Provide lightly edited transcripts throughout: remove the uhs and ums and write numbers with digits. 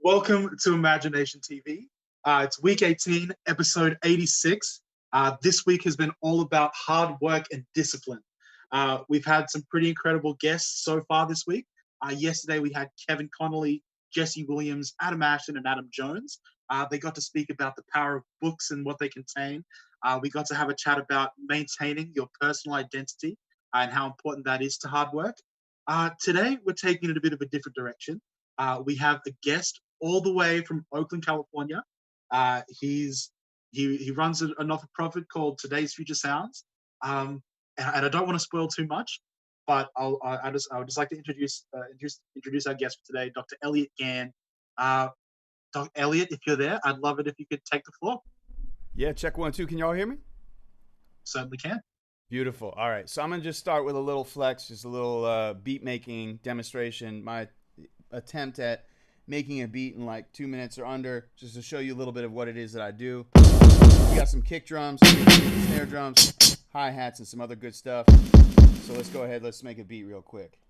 Welcome to IMAGI-NATION TV. It's week 18, episode 86. This week has been all about hard work and discipline. We've had some pretty incredible guests so far this week. Yesterday we had Kevin Connolly, Jesse Williams, Adam Ashton, and Adam Jones. They got to speak about the power of books and what they contain. We got to have a chat about maintaining your personal identity and how important that is to hard work. Today we're taking it a bit of a different direction. We have a guest all the way from Oakland, California. He runs a not-for-profit called Today's Future Sounds. And I don't want to spoil too much, but I would just like to introduce our guest for today, Dr. Elliot Gann. Dr. Elliot, if you're there, I'd love it if you could take the floor. Yeah, check 1, 2. Can y'all hear me? Certainly can. Beautiful. All right, so I'm gonna just start with a little flex, just a little beat making demonstration. My attempt at making a beat in like 2 minutes or under, just to show you a little bit of what it is that I do. We got some kick drums, snare drums, hi-hats, and some other good stuff. So let's go ahead, let's make a beat real quick.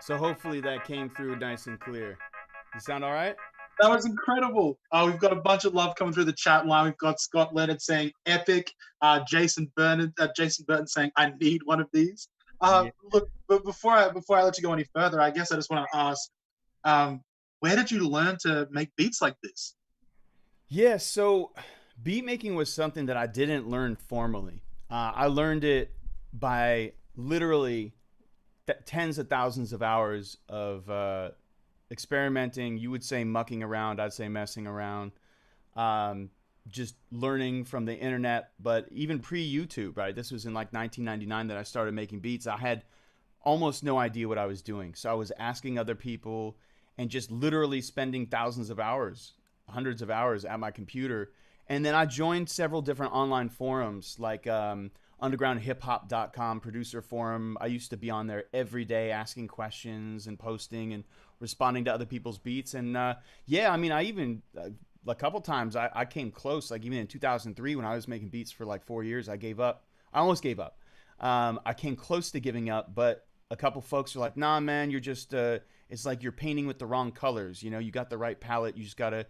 So hopefully that came through nice and clear. You sound all right? That was incredible. We've got a bunch of love coming through the chat line. We've got Scott Leonard saying epic. Jason Burton saying I need one of these. Yeah. Look, but before I let you go any further, I guess I just want to ask, where did you learn to make beats like this? Yeah, so beat making was something that I didn't learn formally. I learned it by literally tens of thousands of hours of experimenting. You would say mucking around, I'd say messing around. just learning from the internet, but even pre-YouTube, right? This was in like 1999 that I started making beats. I had almost no idea what I was doing. So I was asking other people and just literally spending thousands of hours, hundreds of hours at my computer. And then I joined several different online forums like undergroundhiphop.com producer forum. I used to be on there every day asking questions and posting and responding to other people's beats. And yeah, I mean, I even a couple times I came close, like even in 2003 when I was making beats for like 4 years, I gave up. I almost gave up. I came close to giving up, but a couple folks are like, nah, man, you're just, it's like you're painting with the wrong colors. You know, you got the right palette. You just got to,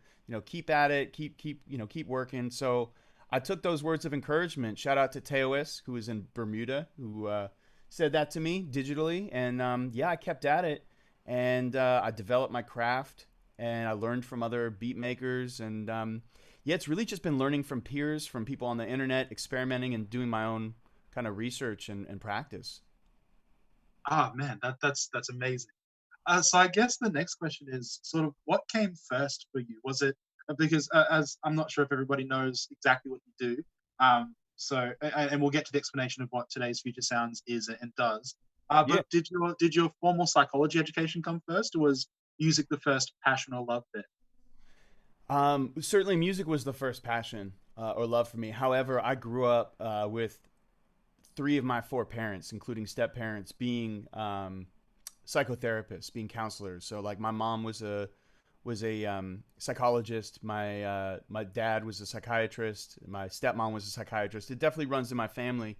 keep at it, keep working. So I took those words of encouragement. Shout out to Teois, who is in Bermuda, who said that to me digitally. And yeah, I kept at it, and I developed my craft, and I learned from other beat makers. And yeah, it's really just been learning from peers, from people on the internet, experimenting and doing my own kind of research and practice. Ah, man, that's amazing. So I guess the next question is sort of what came first for you? Was it because as I'm not sure if everybody knows exactly what you do. And we'll get to the explanation of what today's Future Sounds is and does. Yeah. But did your formal psychology education come first, or was music the first passion or love bit? Certainly music was the first passion or love for me. However, I grew up with three of my four parents, including step parents, being psychotherapists, being counselors. So like my mom was a psychologist. My dad was a psychiatrist. My stepmom was a psychiatrist. It definitely runs in my family.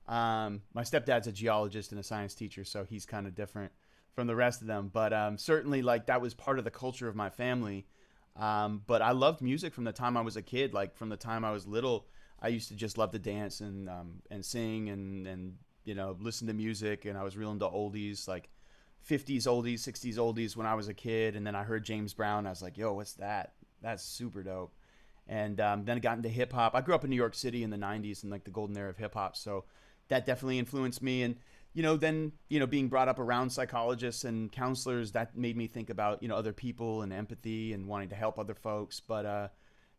My stepdad's a geologist and a science teacher, so he's kind of different from the rest of them. But certainly like that was part of the culture of my family. But I loved music from the time I was a kid. Like from the time I was little, I used to just love to dance and sing and listen to music. And I was real into oldies, like 50s oldies, 60s oldies when I was a kid. And then I heard James Brown. I was like, yo, what's that? That's super dope. And then I got into hip hop. I grew up in New York City in the 90s and like the golden era of hip hop. So that definitely influenced me. And, then, being brought up around psychologists and counselors, that made me think about, other people and empathy and wanting to help other folks. But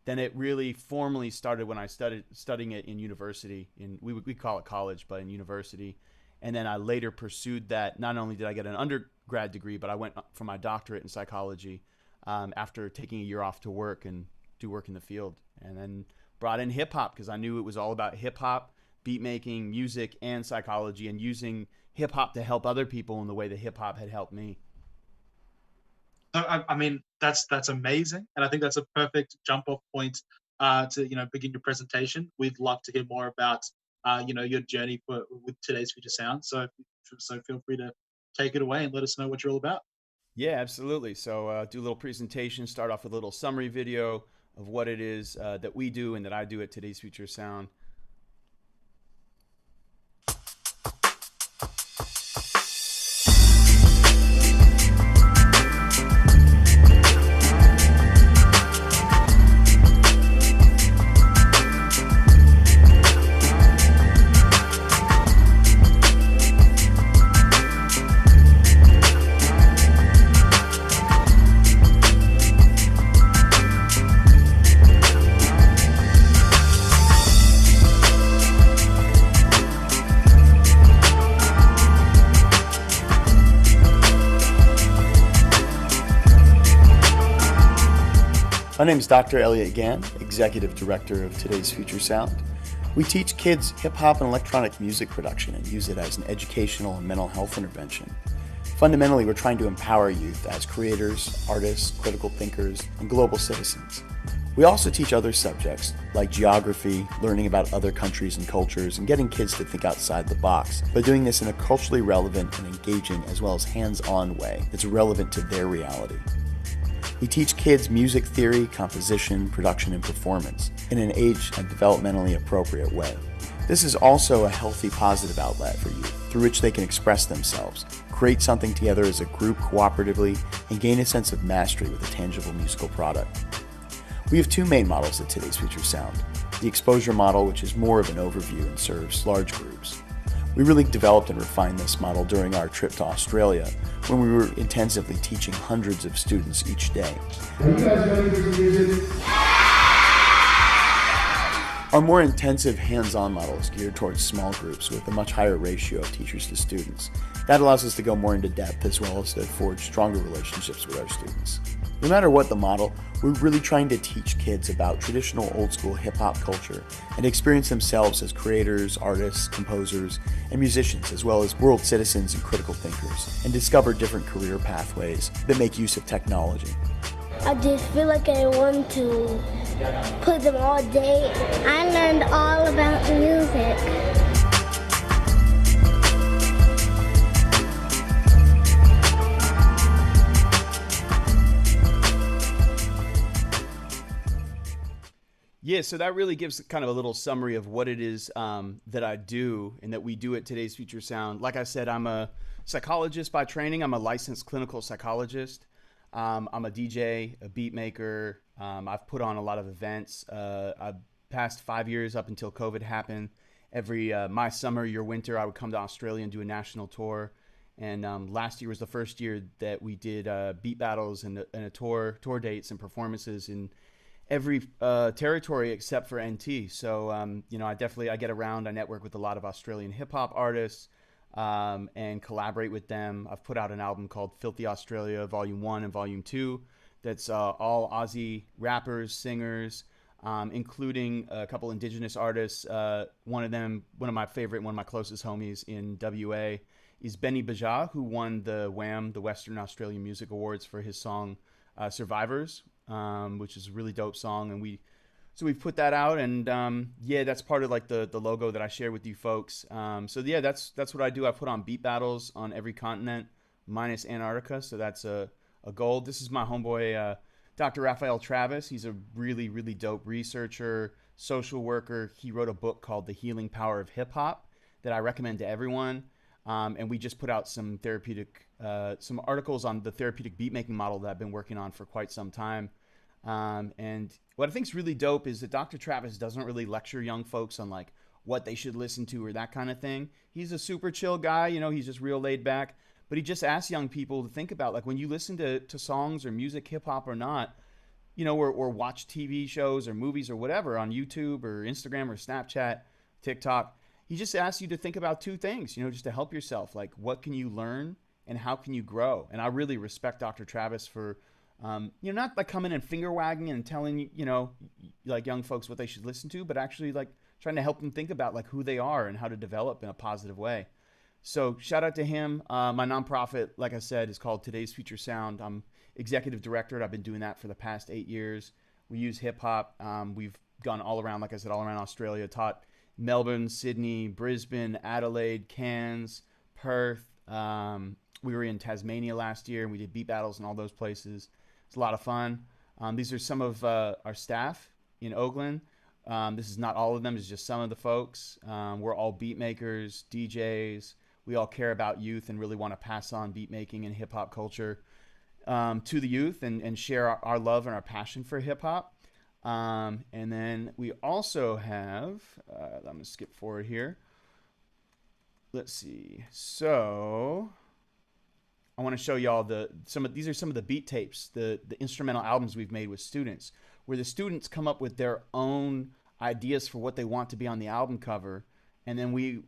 then it really formally started when I started studying it in university. We call it college, but in university. And then I later pursued that. Not only did I get an undergrad degree, but I went for my doctorate in psychology after taking a year off to work and do work in the field. And then brought in hip hop because I knew it was all about hip hop, beat making, music, and psychology, and using hip hop to help other people in the way that hip hop had helped me. So, I mean, that's amazing, and I think that's a perfect jump off point to begin your presentation. We'd love to hear more about your journey with today's Future Sound. So feel free to take it away and let us know what you're all about. Yeah, absolutely. So do a little presentation, start off with a little summary video of what it is that we do and that I do at Today's Future Sound. My name is Dr. Elliot Gann, Executive Director of Today's Future Sound. We teach kids hip-hop and electronic music production and use it as an educational and mental health intervention. Fundamentally, we're trying to empower youth as creators, artists, critical thinkers, and global citizens. We also teach other subjects like geography, learning about other countries and cultures, and getting kids to think outside the box, but doing this in a culturally relevant and engaging as well as hands-on way that's relevant to their reality. We teach kids music theory, composition, production, and performance in an age and developmentally appropriate way. This is also a healthy, positive outlet for youth through which they can express themselves, create something together as a group cooperatively, and gain a sense of mastery with a tangible musical product. We have two main models at Today's Future Sound. The exposure model, which is more of an overview and serves large groups. We really developed and refined this model during our trip to Australia, when we were intensively teaching hundreds of students each day. Are you guys ready for some music? Our more intensive hands-on model is geared towards small groups with a much higher ratio of teachers to students. That allows us to go more into depth as well as to forge stronger relationships with our students. No matter what the model, we're really trying to teach kids about traditional old-school hip-hop culture and experience themselves as creators, artists, composers, and musicians, as well as world citizens and critical thinkers, and discover different career pathways that make use of technology. I just feel like I want to put them all day. I learned all about music. Yeah, so that really gives kind of a little summary of what it is that I do and that we do at Today's Future Sound. Like I said, I'm a psychologist by training. I'm a licensed clinical psychologist. I'm a DJ, a beat maker. I've put on a lot of events. I've past 5 years up until COVID happened. Every my summer, your winter, I would come to Australia and do a national tour. And last year was the first year that we did beat battles and a tour dates and performances in every territory except for NT. So you know, I get around. I network with a lot of Australian hip hop artists. And collaborate with them. I've put out an album called Filthy Australia Volume 1 and Volume 2 that's all Aussie rappers, singers, including a couple Indigenous artists. One of my favorite, one of my closest homies in WA is Benny Baja, who won the WAM, the Western Australian Music Awards, for his song Survivors, which is a really dope song. And So we've put that out, and yeah, that's part of like the logo that I share with you folks. So yeah, that's what I do. I put on beat battles on every continent minus Antarctica. So that's a goal. This is my homeboy, Dr. Raphael Travis. He's a really, really dope researcher, social worker. He wrote a book called The Healing Power of Hip Hop that I recommend to everyone. And we just put out some articles on the therapeutic beat making model that I've been working on for quite some time. And what I think is really dope is that Dr. Travis doesn't really lecture young folks on like what they should listen to or that kind of thing. He's a super chill guy, you know, he's just real laid back, but he just asks young people to think about like when you listen to songs or music, hip hop or not, you know, or watch TV shows or movies or whatever on YouTube or Instagram or Snapchat, TikTok, he just asks you to think about two things, you know, just to help yourself. Like, what can you learn and how can you grow? And I really respect Dr. Travis for you know, not like coming and finger wagging and telling, you know, like young folks what they should listen to, but actually like trying to help them think about like who they are and how to develop in a positive way. So shout out to him. My nonprofit, like I said, is called Today's Future Sound. I'm executive director. I've been doing that for the past 8 years. We use hip hop. We've gone all around, like I said, all around Australia, taught Melbourne, Sydney, Brisbane, Adelaide, Cairns, Perth. We were in Tasmania last year and we did beat battles in all those places. It's a lot of fun. These are some of our staff in Oakland. This is not all of them. It's just some of the folks. We're all beat makers, DJs. We all care about youth and really want to pass on beat making and hip hop culture to the youth and share our love and our passion for hip hop. And then we also have, I'm going to skip forward here. Let's see. So I want to show y'all these are some of the beat tapes, the instrumental albums we've made with students, where the students come up with their own ideas for what they want to be on the album cover, and then we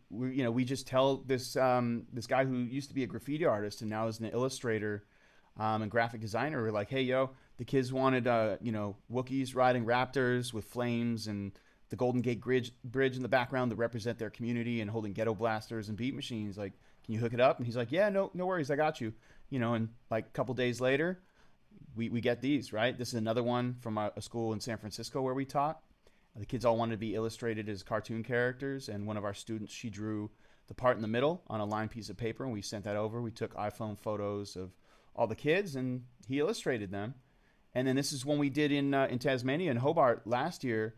just tell this guy who used to be a graffiti artist and now is an illustrator and graphic designer, we're like, hey yo, the kids wanted Wookiees riding raptors with flames and the Golden Gate Bridge in the background that represent their community and holding ghetto blasters and beat machines, like, can you hook it up? And he's like, yeah, no worries, I got you. You know, and like a couple days later, we get these, right? This is another one from a school in San Francisco where we taught. The kids all wanted to be illustrated as cartoon characters, and one of our students, she drew the part in the middle on a lined piece of paper, and we sent that over. We took iPhone photos of all the kids, and he illustrated them. And then this is one we did in Tasmania, in Hobart last year.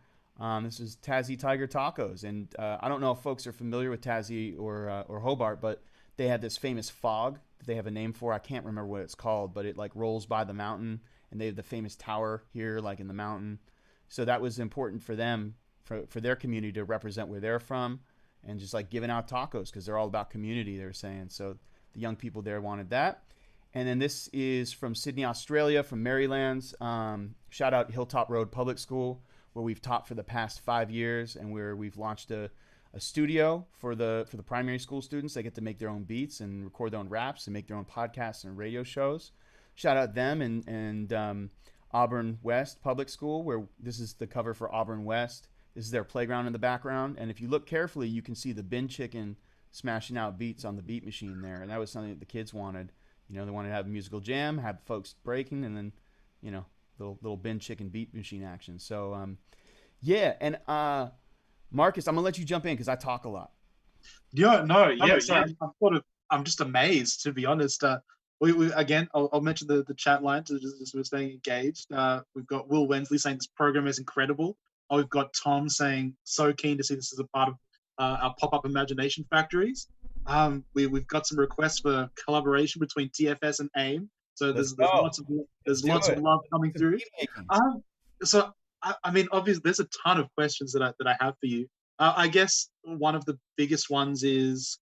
This is Tassie Tiger Tacos, and I don't know if folks are familiar with Tassie or Hobart, but they have this famous fog that they have a name for. I can't remember what it's called, but it like rolls by the mountain, and they have the famous tower here, like in the mountain. So that was important for them, for their community to represent where they're from, and just like giving out tacos because they're all about community, they were saying. So the young people there wanted that. And then this is from Sydney, Australia, from Maryland's. Shout out Hilltop Road Public School. where we've taught for the past 5 years, and where we've launched a studio for the primary school students. They get to make their own beats and record their own raps and make their own podcasts and radio shows. Shout out them and Auburn West Public School, where this is the cover for Auburn West. This is their playground in the background, and if you look carefully, you can see the bin chicken smashing out beats on the beat machine there, and that was something that the kids wanted. You know, they wanted to have a musical jam, have folks breaking, and then, you know, little bin chicken beat machine action. So, yeah, and Marcus, I'm gonna let you jump in because I talk a lot. Yeah, no, yeah, I'm just amazed, to be honest. We again, I'll mention the chat line to just we're staying engaged. We've got Will Wensley saying this program is incredible. We've got Tom saying so keen to see this as a part of our pop-up imagination factories. We've got some requests for collaboration between TFS and AIM. So there's lots of love coming through. So I mean, obviously, there's a ton of questions that I have for you. I guess one of the biggest ones is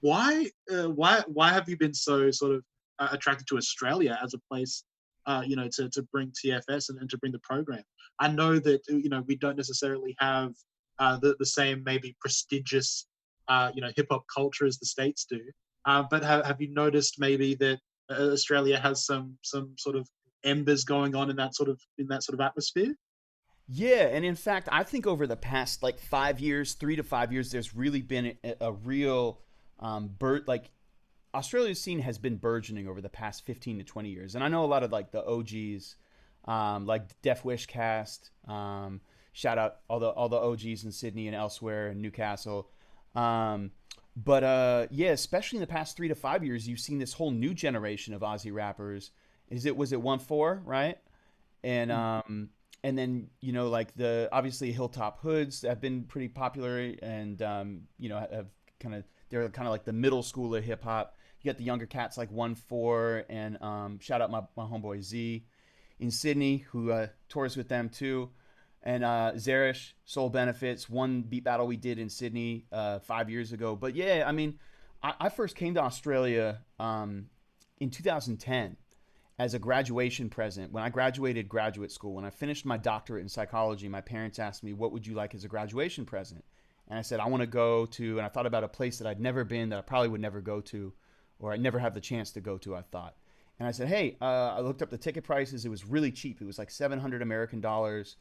why have you been so sort of attracted to Australia as a place, to bring TFS and to bring the program? I know that we don't necessarily have the same maybe prestigious hip hop culture as the States do, but have you noticed maybe that Australia has some sort of embers going on in that sort of atmosphere? Yeah, and in fact, I think over the past 5 years, 3 to 5 years, there's really been a real Australia's scene has been burgeoning over the past 15 to 20 years. And I know a lot of the OGs, like Deaf Wish Cast, shout out all the OGs in Sydney and elsewhere and Newcastle. But yeah, especially in the past 3 to 5 years, you've seen this whole new generation of Aussie rappers. Was it 1-4, right? And then obviously Hilltop Hoods have been pretty popular, and have they're kind of like the middle school of hip hop. You got the younger cats like 1-4, and shout out my homeboy Z in Sydney, who tours with them too, and Zerish Soul Benefits, one beat battle we did in Sydney 5 years ago. But yeah, I mean, I first came to Australia in 2010 as a graduation present. When I graduated graduate school, when I finished my doctorate in psychology, my parents asked me, what would you like as a graduation present? And I said, I want to go to, and I thought about a place that I'd never been, that I probably would never go to, or I'd never have the chance to go to, I thought. And I said, hey, I looked up the ticket prices. It was really cheap. It was like $700 American dollars.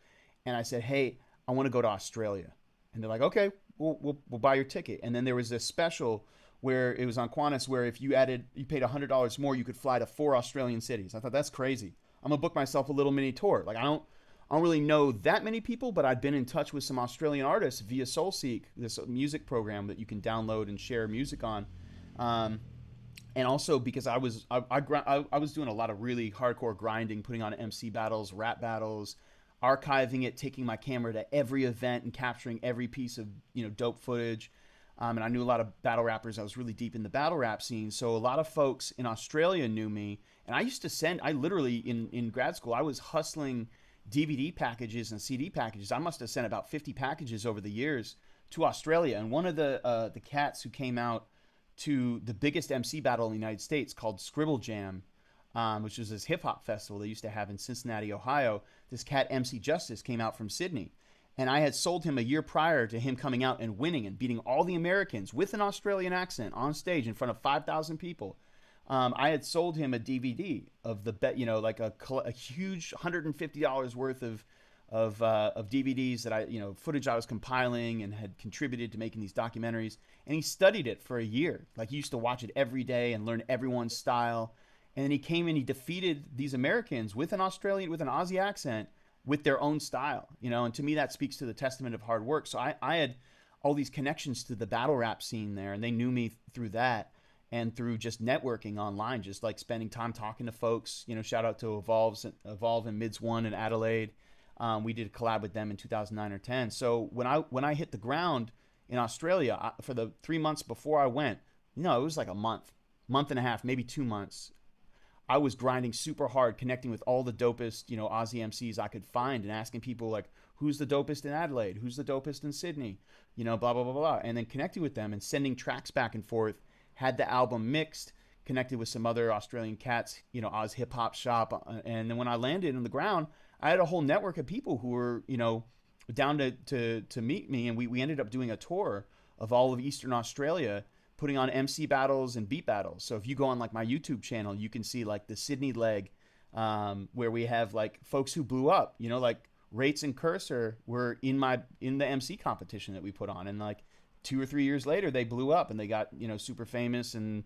And I said, hey, I want to go to Australia. And they're like, okay, we'll buy your ticket. And then there was this special where it was on Qantas, where if you paid $100 more, you could fly to 4 Australian cities. I thought, that's crazy. I'm gonna book myself a little mini tour. I don't really know that many people, but I'd been in touch with some Australian artists via SoulSeek, this music program that you can download and share music on. And also because I was doing a lot of really hardcore grinding, putting on MC battles, rap battles, archiving it, taking my camera to every event and capturing every piece of dope footage. And I knew a lot of battle rappers. I was really deep in the battle rap scene. So a lot of folks in Australia knew me. And I literally, in grad school, I was hustling DVD packages and CD packages. I must have sent about 50 packages over the years to Australia. And one of the cats who came out to the biggest MC battle in the United States, called Scribble Jam, which was this hip-hop festival they used to have in Cincinnati, Ohio, this cat, MC Justice, came out from Sydney. And I had sold him a year prior to him coming out and winning and beating all the Americans with an Australian accent on stage in front of 5,000 people. I had sold him a DVD of a huge $150 worth of DVDs that footage I was compiling and had contributed to making these documentaries. And he studied it for a year. He used to watch it every day and learn everyone's style. And then he came and he defeated these Americans with an Aussie accent, with their own style, and to me that speaks to the testament of hard work. So I had all these connections to the battle rap scene there, and they knew me through that and through just networking online, just spending time talking to folks. Shout out to Evolve and Mids One in Adelaide. We did a collab with them in 2009 or 10. So when I hit the ground in Australia, for the 3 months before I went, it was like a month and a half, maybe 2 months. I was grinding super hard, connecting with all the dopest, Aussie MCs I could find, and asking people who's the dopest in Adelaide? Who's the dopest in Sydney? Blah, blah, blah, blah. And then connecting with them and sending tracks back and forth, had the album mixed, connected with some other Australian cats, Oz Hip Hop Shop. And then when I landed on the ground, I had a whole network of people who were, down to meet me, and we ended up doing a tour of all of Eastern Australia, putting on MC battles and beat battles. So if you go on like my YouTube channel, you can see like the Sydney leg, where we have like folks who blew up, like Rates and Cursor were in the MC competition that we put on, and like 2 or 3 years later they blew up and they got super famous and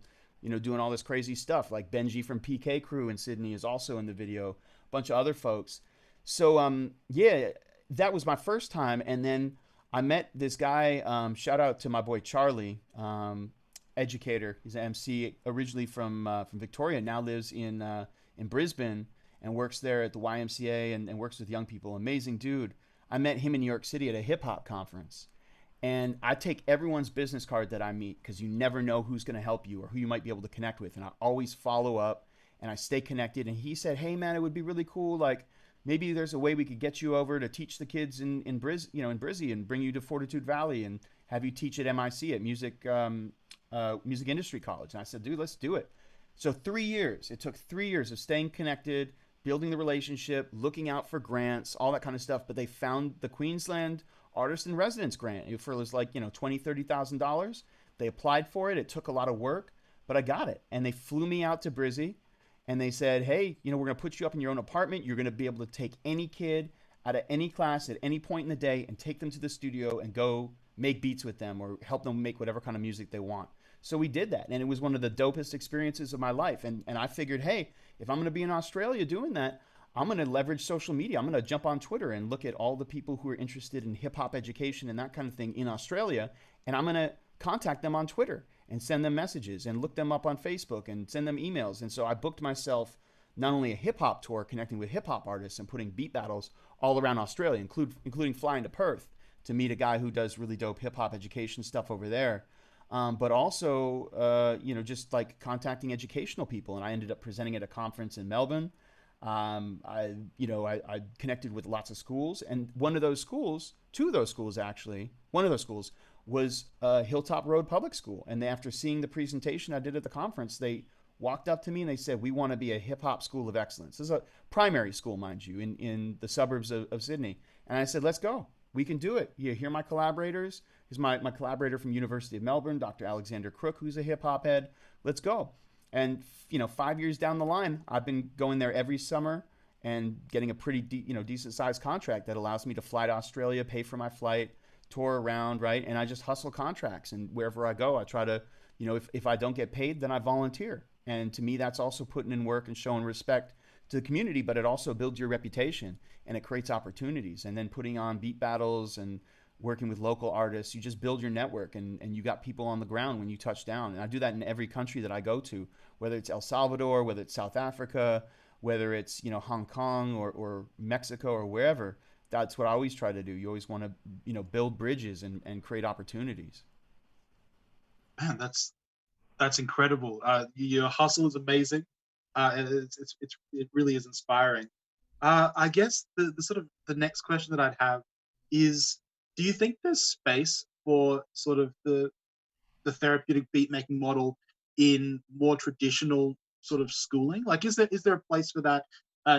doing all this crazy stuff. Like Benji from PK Crew in Sydney is also in the video, a bunch of other folks. So yeah, that was my first time. And then I met this guy, shout out to my boy Charlie, educator. He's an MC originally from Victoria, now lives in Brisbane and works there at the YMCA and works with young people. Amazing dude. I met him in New York City at a hip hop conference. And I take everyone's business card that I meet, because you never know who's going to help you or who you might be able to connect with. And I always follow up and I stay connected. And he said, hey man, it would be really cool. Like maybe there's a way we could get you over to teach the kids in Brizzy and bring you to Fortitude Valley and have you teach at MIC at Music Industry College. And I said, dude, let's do it. So 3 years, it took 3 years of staying connected, building the relationship, looking out for grants, all that kind of stuff. But they found the Queensland Artist in Residence grant. It was like, $20,000-$30,000. They applied for it. It took a lot of work, but I got it. And they flew me out to Brizzy and they said, hey, we're going to put you up in your own apartment. You're going to be able to take any kid out of any class at any point in the day and take them to the studio and go make beats with them or help them make whatever kind of music they want. So we did that. And it was one of the dopest experiences of my life. And I figured, hey, if I'm going to be in Australia doing that, I'm going to leverage social media. I'm going to jump on Twitter and look at all the people who are interested in hip hop education and that kind of thing in Australia. And I'm going to contact them on Twitter and send them messages and look them up on Facebook and send them emails. And so I booked myself not only a hip hop tour connecting with hip hop artists and putting beat battles all around Australia, including flying to Perth to meet a guy who does really dope hip hop education stuff over there. But also, just like contacting educational people. And I ended up presenting at a conference in Melbourne. I connected with lots of schools, and two of those schools was Hilltop Road Public School. And after seeing the presentation I did at the conference, they walked up to me and they said, we want to be a hip hop school of excellence. This is a primary school, mind you, in the suburbs of Sydney. And I said, let's go. We can do it. Here are my collaborators. Here's my collaborator from University of Melbourne, Dr. Alexander Crook, who's a hip hop head. Let's go. And 5 years down the line, I've been going there every summer and getting a pretty decent sized contract that allows me to fly to Australia, pay for my flight, tour around, right? And I just hustle contracts, and wherever I go, I try to, if I don't get paid, then I volunteer. And to me, that's also putting in work and showing respect to the community, but it also builds your reputation and it creates opportunities. And then putting on beat battles and working with local artists, you just build your network, and you got people on the ground when you touch down. And I do that in every country that I go to, whether it's El Salvador, whether it's South Africa, whether it's Hong Kong or Mexico or wherever. That's what I always try to do. You always want to build bridges and create opportunities. Man, that's incredible. Your hustle is amazing. And it really is inspiring. I guess the next question that I'd have is, do you think there's space for sort of the therapeutic beat making model in more traditional sort of schooling? Like, is there a place for that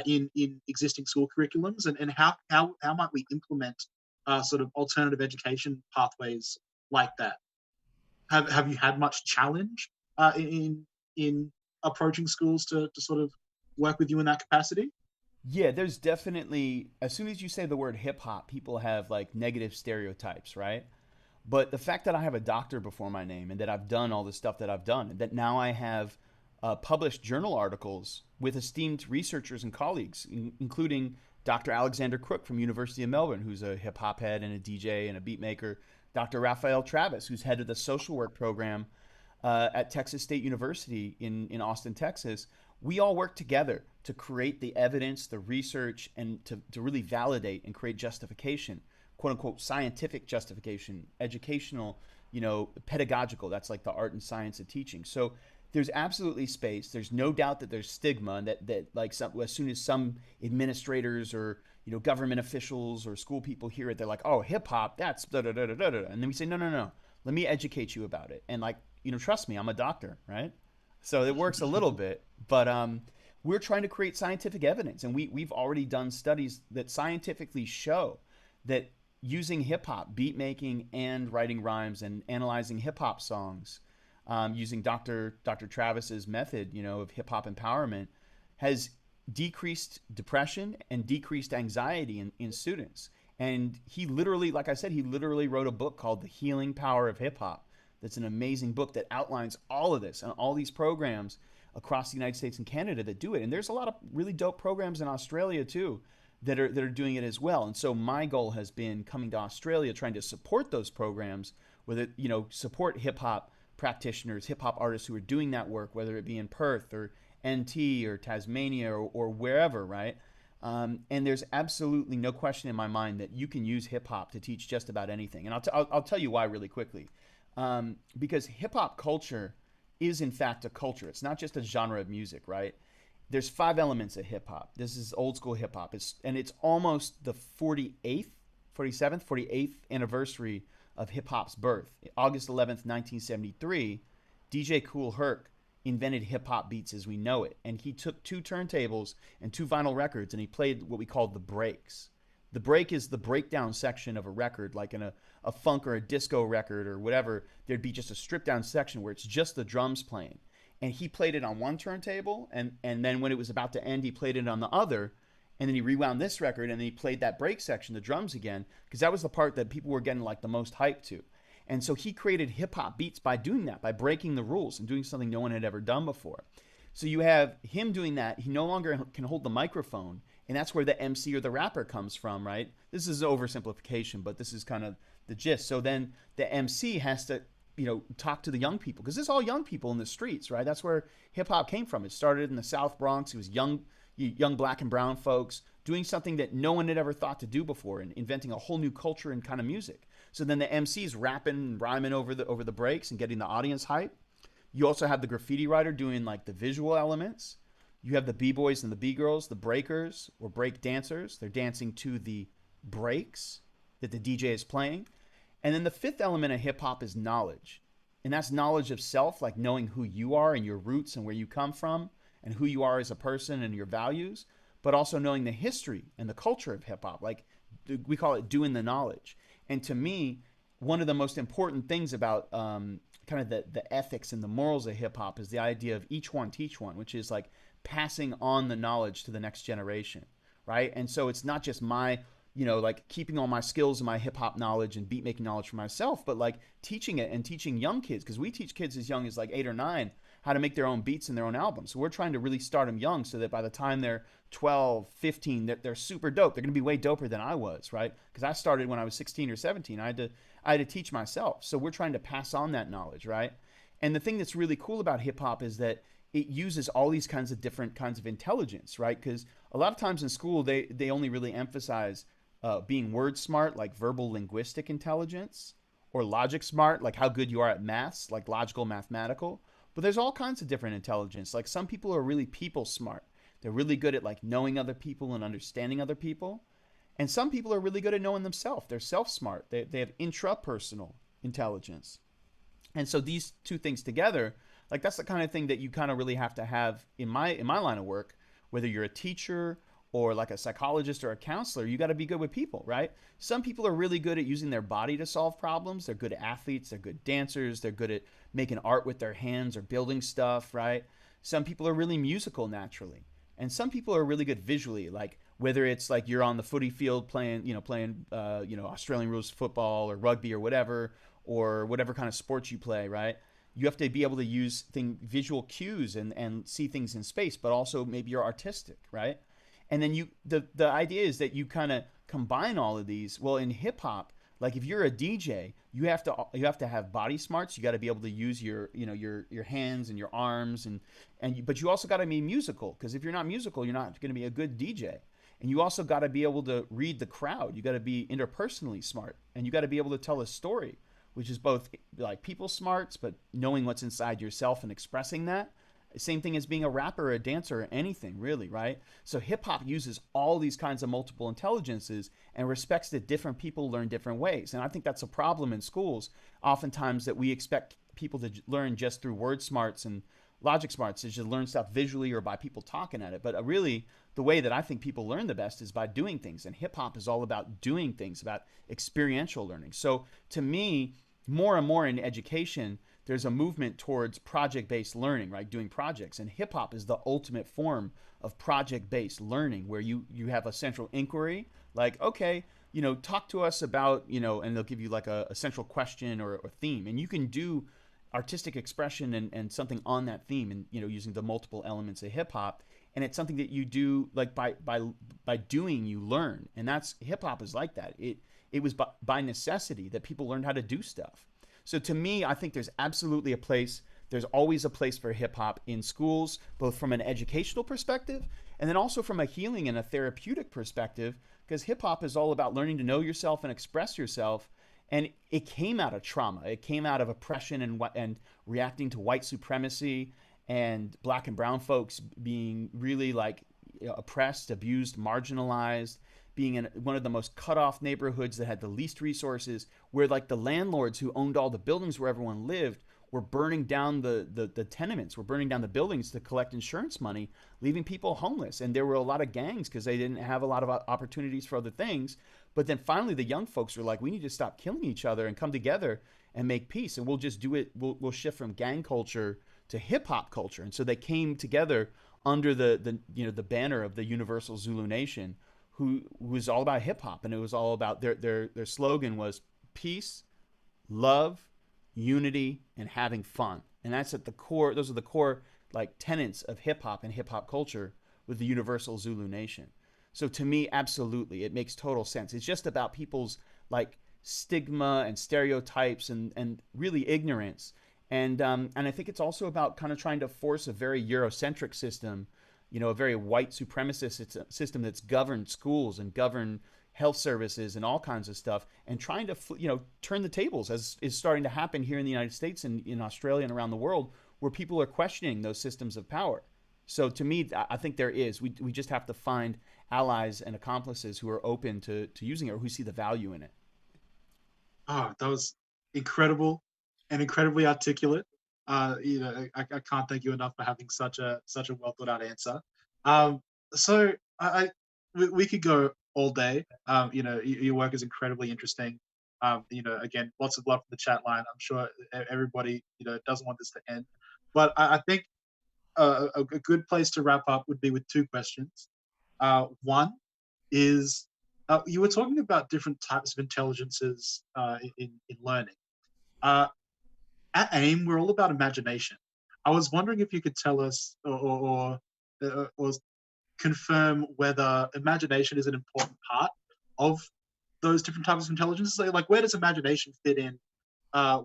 in existing school curriculums, and how might we implement sort of alternative education pathways like that? Have you had much challenge in approaching schools to sort of work with you in that capacity? Yeah, there's definitely, as soon as you say the word hip hop, people have like negative stereotypes, right? But the fact that I have a doctor before my name and that I've done all the stuff that I've done, and that now I have published journal articles with esteemed researchers and colleagues, including Dr. Alexander Crook from University of Melbourne, who's a hip hop head and a DJ and a beat maker, Dr. Raphael Travis, who's head of the social work program at Texas State University in Austin, Texas. We all work together to create the evidence, the research, and to really validate and create justification, quote unquote, scientific justification, educational, pedagogical. That's like the art and science of teaching. So there's absolutely space. There's no doubt that there's stigma, and that like as soon as some administrators or government officials or school people hear it, they're like, oh, hip hop, that's da da da da da da. And then we say, no, let me educate you about it. And like, trust me, I'm a doctor, right? So it works a little bit, but we're trying to create scientific evidence. And we've already done studies that scientifically show that using hip hop, beat making and writing rhymes and analyzing hip hop songs, using Dr. Travis's method, of hip hop empowerment, has decreased depression and decreased anxiety in students. And he literally, like I said, he literally wrote a book called The Healing Power of Hip Hop. That's an amazing book that outlines all of this and all these programs across the United States and Canada that do it. And there's a lot of really dope programs in Australia too that are doing it as well. And so my goal has been coming to Australia, trying to support those programs, whether, support hip hop practitioners, hip hop artists who are doing that work, whether it be in Perth or NT or Tasmania or wherever, right? And there's absolutely no question in my mind that you can use hip hop to teach just about anything. And I'll tell you why really quickly. Because hip hop culture is in fact a culture. It's not just a genre of music, right? There's 5 elements of hip hop. This is old school hip hop. It's almost the 48th anniversary of hip hop's birth. August 11th, 1973, DJ Kool Herc invented hip hop beats as we know it. And he took 2 turntables and 2 vinyl records and he played what we called the breaks. The break is the breakdown section of a record, like in a funk or a disco record or whatever. There'd be just a stripped down section where it's just the drums playing. And he played it on one turntable, and then when it was about to end, he played it on the other, and then he rewound this record, and then he played that break section, the drums again, because that was the part that people were getting like the most hype to. And so he created hip-hop beats by doing that, by breaking the rules and doing something no one had ever done before. So you have him doing that. He no longer can hold the microphone, and that's where the MC or the rapper comes from, right? This is oversimplification, but this is kind of the gist. So then the MC has to talk to the young people, because this is all young people in the streets, right? That's where hip hop came from. It started in the South Bronx. It was young black and brown folks doing something that no one had ever thought to do before, and inventing a whole new culture and kind of music. So then the MC's rapping and rhyming over the breaks and getting the audience hype. You also have the graffiti writer doing like the visual elements. You have the B-boys and the B-girls, the breakers or break dancers. They're dancing to the breaks that the DJ is playing. And then the 5th element of hip hop is knowledge. And that's knowledge of self, like knowing who you are and your roots and where you come from and who you are as a person and your values, but also knowing the history and the culture of hip hop. Like we call it doing the knowledge. And to me, one of the most important things about kind of the ethics and the morals of hip hop is the idea of each one teach one, which is like passing on the knowledge to the next generation, right? And so it's not just my like keeping all my skills and my hip hop knowledge and beat making knowledge for myself, but like teaching it and teaching young kids, because we teach kids as young as like 8 or 9 how to make their own beats and their own albums. So we're trying to really start them young so that by the time they're 12, 15, they're super dope. They're going to be way doper than I was, right? Because I started when I was 16 or 17. I had to teach myself. So we're trying to pass on that knowledge, right? And the thing that's really cool about hip hop is that it uses all these kinds of different kinds of intelligence, right? Because a lot of times in school, they only really emphasize being word smart, like verbal linguistic intelligence, or logic smart, like how good you are at maths, like logical mathematical. But there's all kinds of different intelligence. Like some people are really people smart. They're really good at like knowing other people and understanding other people. And some people are really good at knowing themselves. They're self-smart. They have intrapersonal intelligence. And so these 2 things together, like that's the kind of thing that you kind of really have to have in my line of work, whether you're a teacher or like a psychologist or a counselor. You got to be good with people, right? Some people are really good at using their body to solve problems. They're good athletes, they're good dancers, they're good at making art with their hands or building stuff, right? Some people are really musical naturally. And some people are really good visually, like whether it's like you're on the footy field playing Australian rules football or rugby or whatever kind of sports you play, right? You have to be able to use visual cues and see things in space, but also maybe you're artistic, right? And then the idea is that you kind of combine all of these. Well, in hip hop, like if you're a DJ, you have to have body smarts. You got to be able to use your hands and your arms but you also got to be musical, because if you're not musical, you're not going to be a good DJ. And you also got to be able to read the crowd. You got to be interpersonally smart, and you got to be able to tell a story, which is both like people smarts, but knowing what's inside yourself and expressing that. Same thing as being a rapper or a dancer or anything, really, right? So hip hop uses all these kinds of multiple intelligences and respects that different people learn different ways. And I think that's a problem in schools, oftentimes, that we expect people to learn just through word smarts and logic smarts is just learn stuff visually or by people talking at it. But really, the way that I think people learn the best is by doing things. And hip hop is all about doing things, about experiential learning. So to me, more and more in education, there's a movement towards project-based learning, right? Doing projects. And hip hop is the ultimate form of project-based learning, where you have a central inquiry, like, okay, talk to us about, and they'll give you like a central question or theme, and you can do artistic expression and something on that theme, and using the multiple elements of hip hop. And it's something that you do like by doing, you learn. And that's, hip hop is like that. It was by necessity that people learned how to do stuff. So to me, I think there's absolutely a place. There's always a place for hip hop in schools, both from an educational perspective and then also from a healing and a therapeutic perspective, because hip hop is all about learning to know yourself and express yourself. And it came out of trauma. It came out of oppression and reacting to white supremacy and black and brown folks being really like oppressed, abused, marginalized, being in one of the most cut off neighborhoods that had the least resources, where like the landlords who owned all the buildings where everyone lived were burning down the tenements, were burning down the buildings to collect insurance money, leaving people homeless. And there were a lot of gangs because they didn't have a lot of opportunities for other things. But then finally the young folks were like, we need to stop killing each other and come together and make peace. And we'll just do it. We'll shift from gang culture to hip hop culture. And so they came together under the banner of the Universal Zulu Nation, who was all about hip hop. And it was all about their slogan was peace, love, unity, and having fun. And that's at the core. Those are the core like tenets of hip hop and hip hop culture with the Universal Zulu Nation. So to me, absolutely, it makes total sense. It's just about people's like stigma and stereotypes and really ignorance. And I think it's also about kind of trying to force a very Eurocentric system, a very white supremacist system that's governed schools and governed health services and all kinds of stuff, and trying to turn the tables, as is starting to happen here in the United States and in Australia and around the world, where people are questioning those systems of power. So to me, I think there is. We just have to find allies and accomplices who are open to using it, or who see the value in it. Oh, that was incredible and incredibly articulate. I can't thank you enough for having such a well thought out answer. So we could go all day. Your work is incredibly interesting. Again, lots of love from the chat line. I'm sure everybody doesn't want this to end, but I think a good place to wrap up would be with two questions. One is, you were talking about different types of intelligences in learning. At AIM, we're all about imagination. I was wondering if you could tell us or confirm whether imagination is an important part of those different types of intelligences. Like, where does imagination fit in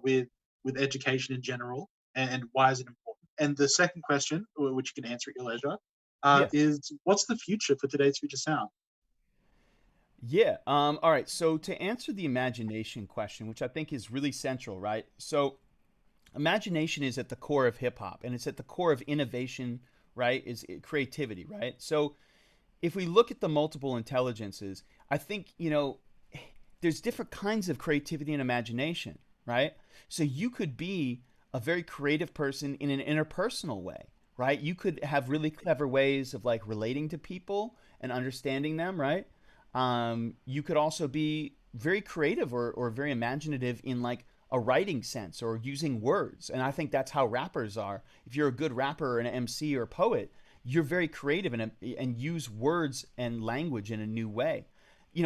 with education in general, and why is it important? And the second question, which you can answer at your leisure, is what's the future for today's Future Sound? Yeah. All right. So to answer the imagination question, which I think is really central, right? So imagination is at the core of hip hop, and it's at the core of innovation, right? Is creativity, right? So if we look at the multiple intelligences, I think, there's different kinds of creativity and imagination, right? So you could be a very creative person in an interpersonal way, right? You could have really clever ways of like relating to people and understanding them, right? You could also be very creative or very imaginative in like a writing sense or using words. And I think that's how rappers are. If you're a good rapper or an MC or poet, you're very creative and use words and language in a new way.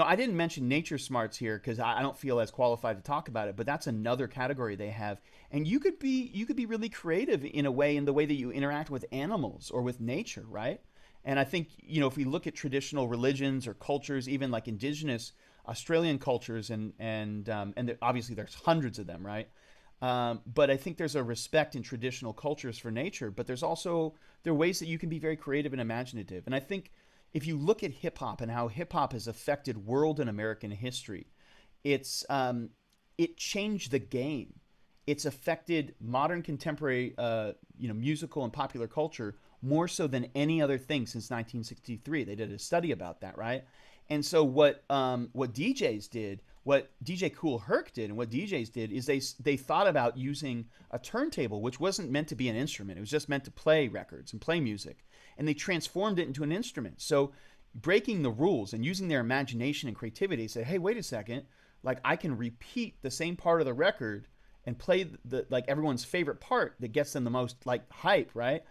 I didn't mention nature smarts here because I don't feel as qualified to talk about it, but that's another category they have. And you could be really creative in a way, in the way that you interact with animals or with nature, right? And I think, if we look at traditional religions or cultures, even like indigenous Australian cultures, and obviously there's hundreds of them, right? But I think there's a respect in traditional cultures for nature, but there are ways that you can be very creative and imaginative. And I think if you look at hip hop and how hip hop has affected world and American history, it changed the game. It's affected modern contemporary, musical and popular culture more so than any other thing since 1963. They did a study about that, right? And so what DJs did What DJ Kool Herc did and what DJs did is they thought about using a turntable, which wasn't meant to be an instrument. It was just meant to play records and play music. And they transformed it into an instrument. So breaking the rules and using their imagination and creativity, say, hey, wait a second, like I can repeat the same part of the record and play the like everyone's favorite part that gets them the most like hype, right?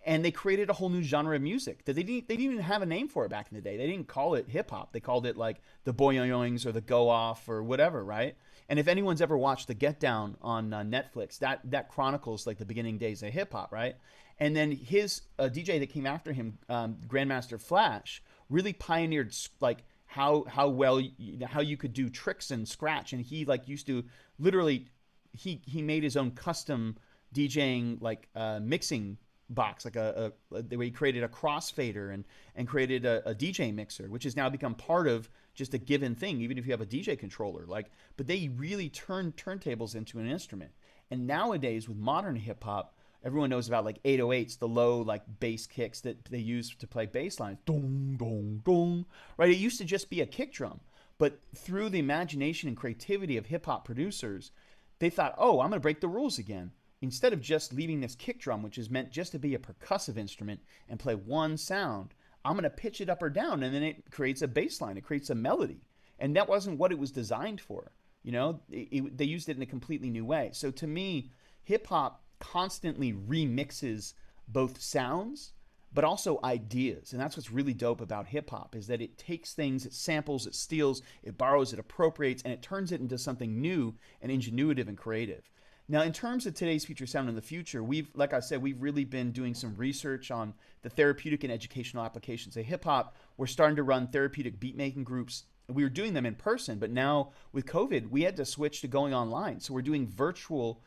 And they created a whole new genre of music that they didn't even have a name for it back in the day. They didn't call it hip hop. They called it like the boyoings or the go off or whatever, right? And if anyone's ever watched the Get Down on Netflix, that chronicles like the beginning days of hip hop, right? And then his DJ that came after him, Grandmaster Flash, really pioneered like how well how you could do tricks and scratch, and he like used to literally he made his own custom DJing like mixing box, like where he created a crossfader and created a DJ mixer, which has now become part of just a given thing, even if you have a DJ controller. Like, but they really turned turntables into an instrument. And nowadays with modern hip hop, everyone knows about like 808s, the low like bass kicks that they use to play bass lines. Dong, dong, dong. Right? It used to just be a kick drum. But through the imagination and creativity of hip hop producers, they thought, oh, I'm going to break the rules again. Instead of just leaving this kick drum, which is meant just to be a percussive instrument and play one sound, I'm going to pitch it up or down, and then it creates a bass line. It creates a melody. And that wasn't what it was designed for. You know, they used it in a completely new way. So to me, hip hop constantly remixes both sounds, but also ideas. And that's what's really dope about hip hop, is that it takes things, it samples, it steals, it borrows, it appropriates, and it turns it into something new and ingenuitive and creative. Now, in terms of today's future sound in the future, like I said, we've really been doing some research on the therapeutic and educational applications of hip hop. We're starting to run therapeutic beat making groups. We were doing them in person, but now with COVID, we had to switch to going online. So we're doing virtual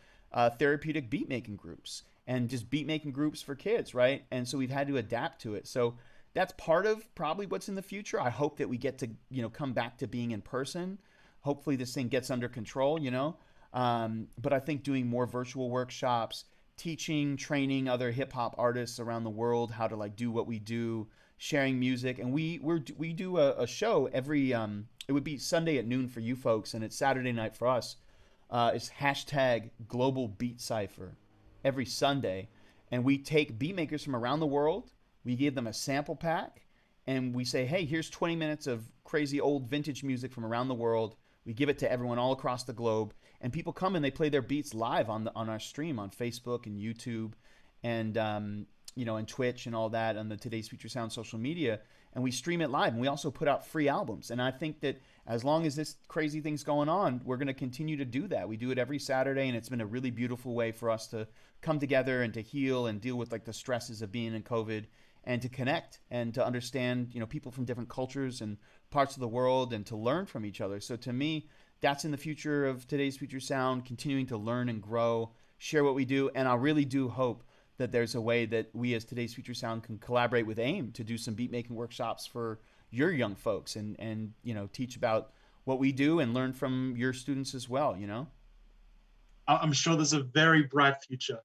therapeutic beat making groups and just beat making groups for kids, right? And so we've had to adapt to it. So that's part of probably what's in the future. I hope that we get to, come back to being in person. Hopefully this thing gets under control, But I think doing more virtual workshops, teaching, training other hip hop artists around the world how to like do what we do, sharing music, and we do a show every it would be Sunday at noon for you folks, and it's Saturday night for us. It's hashtag Global Beat Cipher every Sunday, and we take beat makers from around the world. We give them a sample pack, and we say, hey, here's 20 minutes of crazy old vintage music from around the world. We give it to everyone all across the globe, and people come and they play their beats live on our stream on Facebook and YouTube, and and Twitch and all that, on the Today's Future Sound social media, and we stream it live. And we also put out free albums. And I think that as long as this crazy thing's going on, we're going to continue to do that. We do it every Saturday, and it's been a really beautiful way for us to come together and to heal and deal with like the stresses of being in COVID, and to connect and to understand, people from different cultures and parts of the world, and to learn from each other. So to me, that's in the future of Today's Future Sound, continuing to learn and grow, share what we do. And I really do hope that there's a way that we as Today's Future Sound can collaborate with AIM to do some beat making workshops for your young folks, and teach about what we do and learn from your students as well, I'm sure there's a very bright future.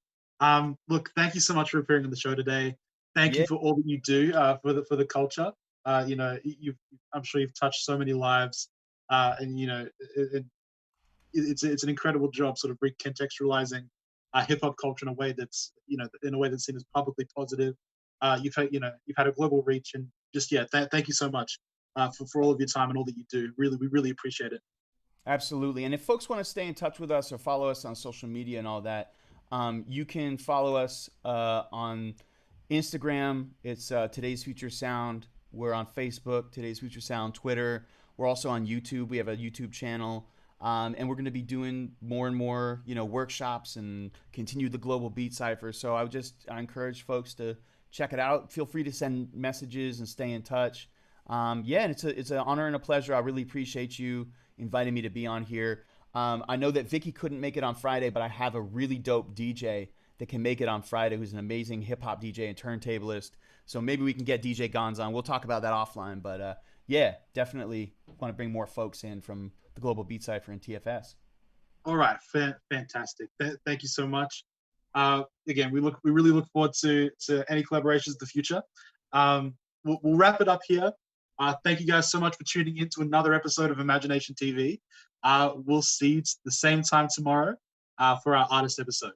Look, thank you so much for appearing on the show today. Thank you for all that you do for the culture. I'm sure you've touched so many lives, and it's an incredible job, sort of recontextualizing hip hop culture in a way that's seen as publicly positive. You've had a global reach, and just thank you so much for all of your time and all that you do. Really, we really appreciate it. Absolutely. And if folks want to stay in touch with us or follow us on social media and all that, you can follow us on Instagram. It's Today's Future Sound. We're on Facebook, Today's Future Sound, Twitter. We're also on YouTube. We have a YouTube channel. And we're going to be doing more and more, workshops and continue the Global Beat Cipher. So I encourage folks to check it out. Feel free to send messages and stay in touch. And it's an honor and a pleasure. I really appreciate you inviting me to be on here. I know that Vicky couldn't make it on Friday, but I have a really dope DJ that can make it on Friday, who's an amazing hip hop DJ and turntablist. So maybe we can get DJ Gann on. We'll talk about that offline. But definitely want to bring more folks in from the Global Beat Cipher and TFS. All right, fantastic. Thank you so much. Again, we really look forward to any collaborations in the future. We'll wrap it up here. Thank you guys so much for tuning in to another episode of IMAGI-NATION TV. We'll see you the same time tomorrow for our artist episode.